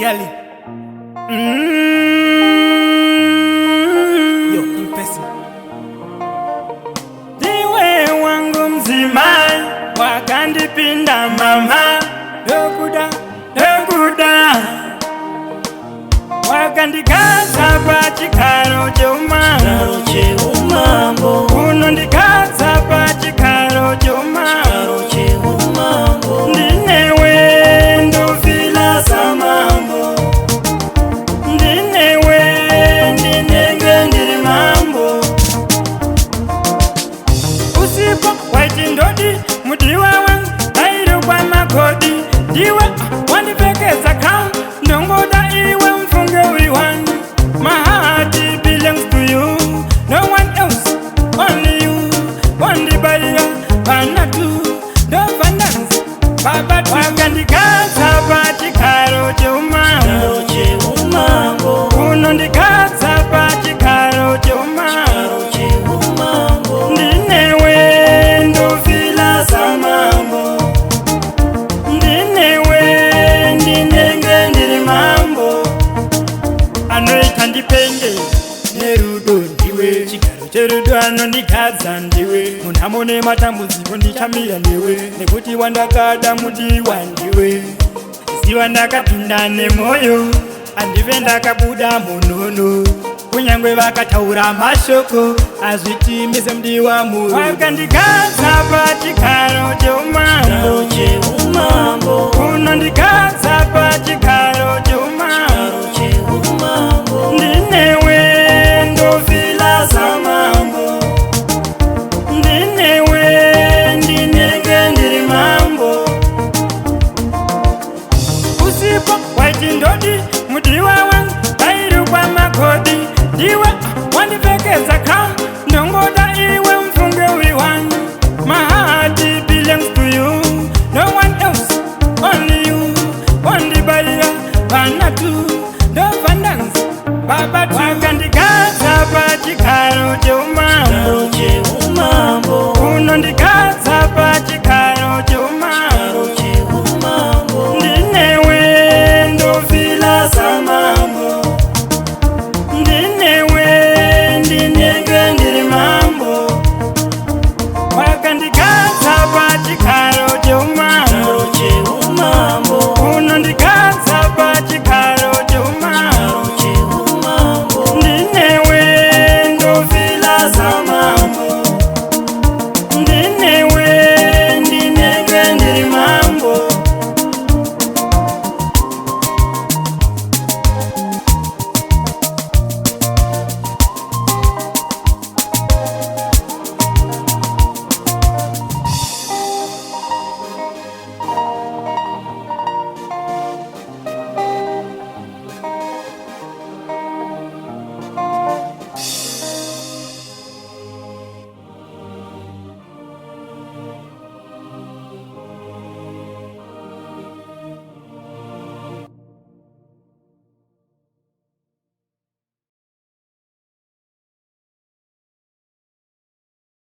Yali. Yo, impressive. Diwe wangu mzima, wakandipinda mama. Dokuda, dokuda. Wakandikaza pa Chehumambo Chehumambo. Unondikaza pa Chehumambo. Ndinewe ndovila samambo. Ndinewe ndinenge ndiri mambo. Usipo waiti ndodi mudiwa wangu airu kwa makodi. Diwa wandipekeza kama ndongoda iwe mfunge wiwani. My heart belongs to you, no one else, only you. One the barrier, one two, no finance. Baba wakandikaza pa Chehumambo. Unondikaza pa Chehumambo. Ndinewe ndovila samambo. Ndinewe ndinenge ndiri mambo. Anoita ndipende nerudo ndiwe. Chigaro cherudo anondikaza ndiwe. Munhamo nematambudziko ndichamira newe. Nekuti wandakada mudiwa ndiwe. Ziva ndakapinda nemoyo, handive ndakabuda munono. Kunyangwe vakataura mashoko, hazviti mise mudiwa muro. Wakandikaza pa Chehumambo. Unondikaza